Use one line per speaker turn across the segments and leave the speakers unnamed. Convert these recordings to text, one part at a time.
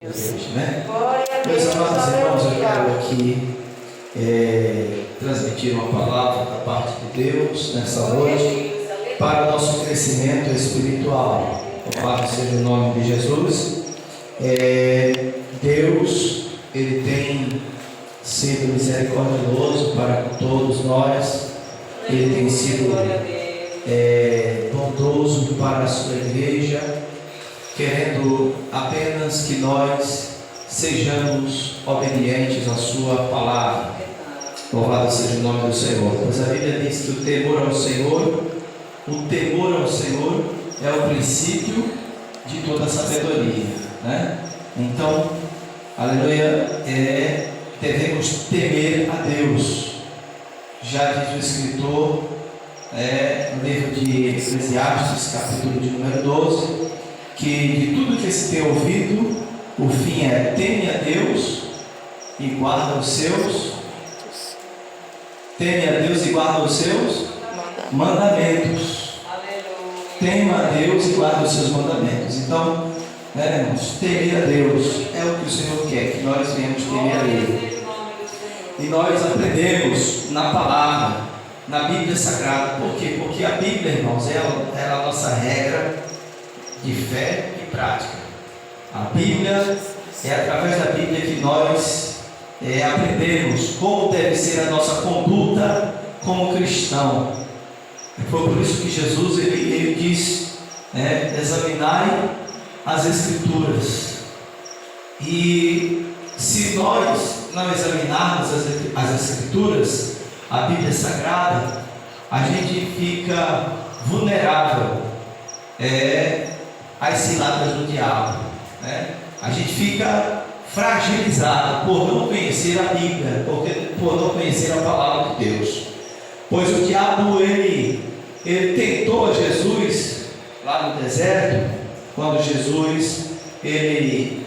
Hoje, né? Meus amados irmãos, eu quero aqui transmitir uma palavra da parte de Deus nessa noite para o nosso crescimento espiritual. Louvado seja o nome de Jesus. Deus, Ele tem sido misericordioso para com todos nós. Ele tem sido bondoso para a sua igreja, querendo apenas que nós sejamos obedientes à sua palavra. Louvado seja o nome do Senhor. Pois a Bíblia diz que o temor ao Senhor é o princípio de toda a sabedoria, né? Então, aleluia, devemos temer a Deus. Já diz o escritor, no livro de Eclesiastes, capítulo de número 12, que de tudo que se tem ouvido, o fim é: teme a Deus e guarda os seus. Teme a Deus e guarda os seus mandamentos. Tema a Deus e guarda os seus mandamentos. Então, irmãos, temer a Deus é o que o Senhor quer, que nós venhamos temer a Ele. E nós aprendemos na palavra, na Bíblia Sagrada. Por quê? Porque a Bíblia, irmãos, é a nossa regra de fé e prática. A Bíblia, é através da Bíblia que nós aprendemos como deve ser a nossa conduta como cristão. Foi por isso que Jesus ele diz, examinai as Escrituras. E se nós não examinarmos as Escrituras, a Bíblia Sagrada, a gente fica vulnerável às ciladas do diabo, né? A gente fica fragilizado por não conhecer a Bíblia, por não conhecer a palavra de Deus. Pois o diabo ele tentou Jesus lá no deserto, quando Jesus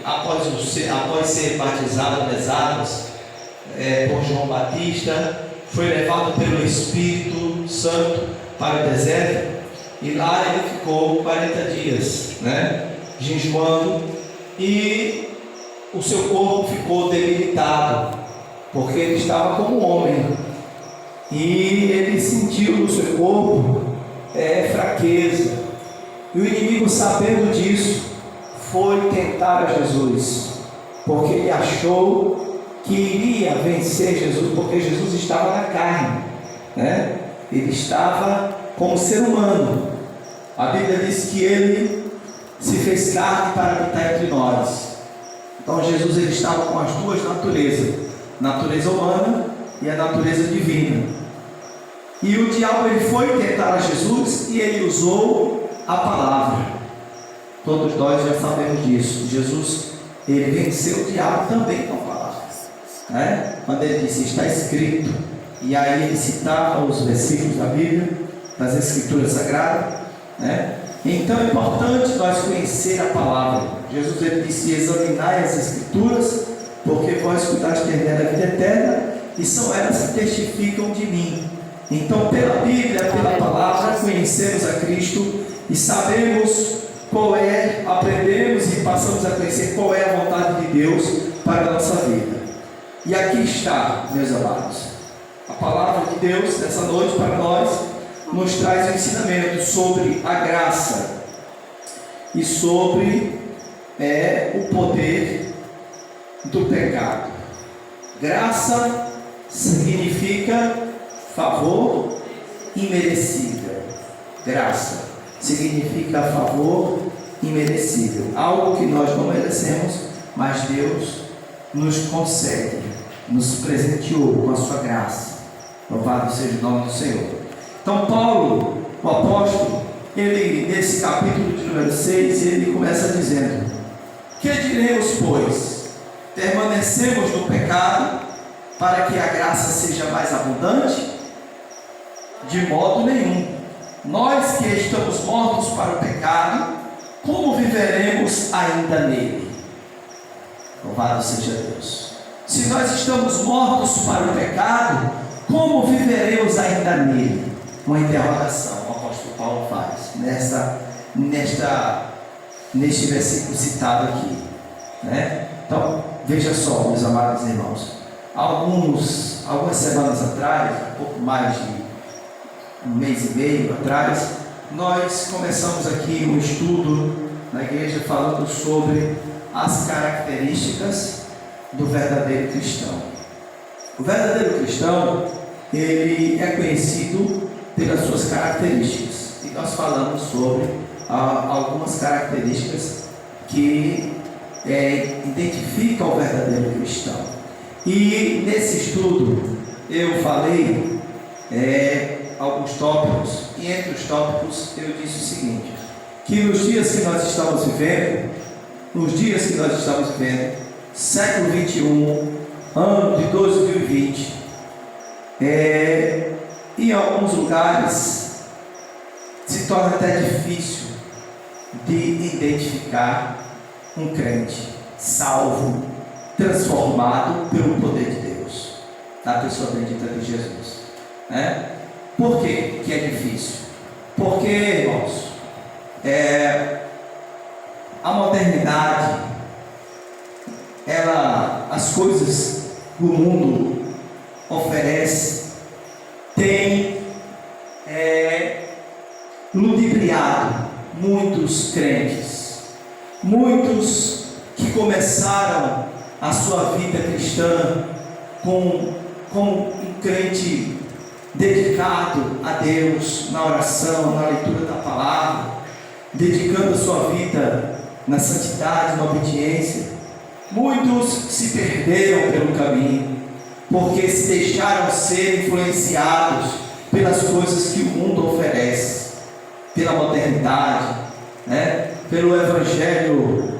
após ser batizado nas águas por João Batista, foi levado pelo Espírito Santo para o deserto, e lá ele ficou 40 dias, jejuando, e o seu corpo ficou debilitado, porque ele estava como um homem, e ele sentiu no seu corpo fraqueza, e o inimigo, sabendo disso, foi tentar a Jesus, porque ele achou que iria vencer Jesus, porque Jesus estava na carne, ele estava como ser humano. A Bíblia diz que ele se fez carne para habitar entre nós. Então Jesus ele estava com as duas naturezas, natureza humana e a natureza divina. E o diabo ele foi tentar a Jesus e ele usou a palavra. Todos nós já sabemos disso. Jesus ele venceu o diabo também com a palavra, quando ele disse está escrito, e aí ele citava os versículos da Bíblia, das Escrituras Sagradas, Então é importante nós conhecer a palavra. Jesus ele disse: examinai as Escrituras, porque vós cuidaste de herdar a vida eterna, e são elas que testificam de mim. Então, pela Bíblia, pela palavra, conhecemos a Cristo e sabemos aprendemos e passamos a conhecer qual é a vontade de Deus para a nossa vida. E aqui está, meus amados, a palavra de Deus nessa noite para nós nos traz um ensinamento sobre a graça e sobre o poder do pecado. Graça significa favor imerecido. Graça significa favor imerecido, algo que nós não merecemos, mas Deus nos concede, nos presenteou com a sua graça. Louvado seja o nome do Senhor. Então Paulo, o apóstolo, ele nesse capítulo de número 6, ele começa dizendo: que diremos, pois? Permanecemos no pecado para que a graça seja mais abundante? De modo nenhum. Nós que estamos mortos para o pecado, como viveremos ainda nele? Louvado seja Deus. Se nós estamos mortos para o pecado, como viveremos ainda nele? Uma interrogação o apóstolo Paulo faz neste versículo citado aqui. né? Então, veja só, meus amados irmãos, algumas semanas atrás, um pouco mais de um mês e meio atrás, nós começamos aqui um estudo na igreja falando sobre as características do verdadeiro cristão. O verdadeiro cristão, ele é conhecido pelas suas características, e nós falamos sobre algumas características que identificam o verdadeiro cristão. E nesse estudo eu falei alguns tópicos, e entre os tópicos eu disse o seguinte: que nos dias que nós estamos vivendo, século 21, ano de 2020, em alguns lugares se torna até difícil de identificar um crente salvo, transformado pelo poder de Deus, na pessoa bendita de Jesus, né? Por que é difícil? Porque, irmãos, a modernidade, as coisas que o mundo oferece, tem ludibriado muitos crentes, muitos que começaram a sua vida cristã como um crente dedicado a Deus, na oração, na leitura da palavra, dedicando a sua vida na santidade, na obediência. Muitos se perderam pelo caminho, porque se deixaram ser influenciados pelas coisas que o mundo oferece, pela modernidade, né? Pelo evangelho,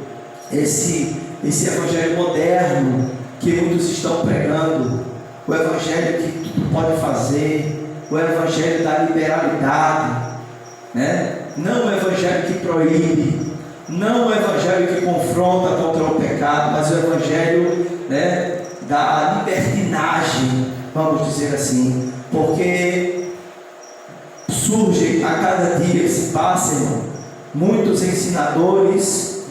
esse evangelho moderno que muitos estão pregando, o evangelho que tudo pode fazer, o evangelho da liberalidade, né? Não o evangelho que proíbe, não o evangelho que confronta contra o pecado, mas o evangelho, né, da libertinagem, vamos dizer assim, porque surge a cada dia que se passa, irmão, muitos ensinadores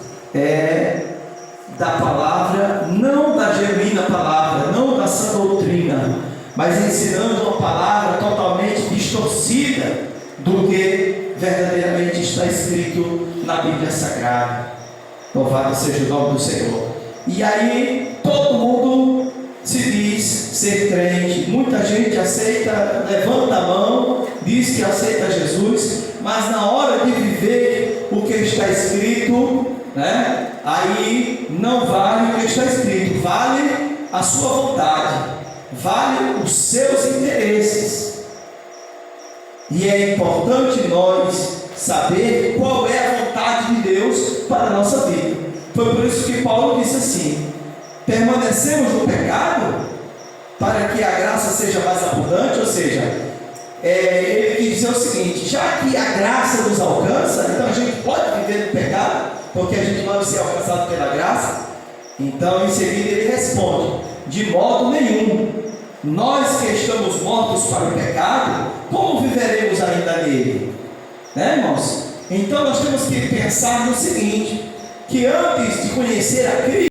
da palavra, não da genuína palavra, não da sã doutrina, mas ensinando uma palavra totalmente distorcida do que verdadeiramente está escrito na Bíblia Sagrada. Louvado seja o nome do Senhor. E aí todo mundo se diz ser crente, muita gente aceita, levanta a mão, diz que aceita Jesus, mas na hora de viver o que está escrito, né, aí não vale o que está escrito, vale a sua vontade, vale os seus interesses. E é importante nós saber qual é a vontade de Deus para a nossa vida. Foi por isso que Paulo disse assim: permanecemos no pecado para que a graça seja mais abundante. Ou seja, ele quis dizer o seguinte: já que a graça nos alcança, então a gente pode viver no pecado, porque a gente pode ser alcançado pela graça. Então em seguida ele responde: de modo nenhum. Nós que estamos mortos para o pecado, como viveremos ainda nele? Né, irmãos? Então nós temos que pensar no seguinte: que antes de conhecer a Cristo,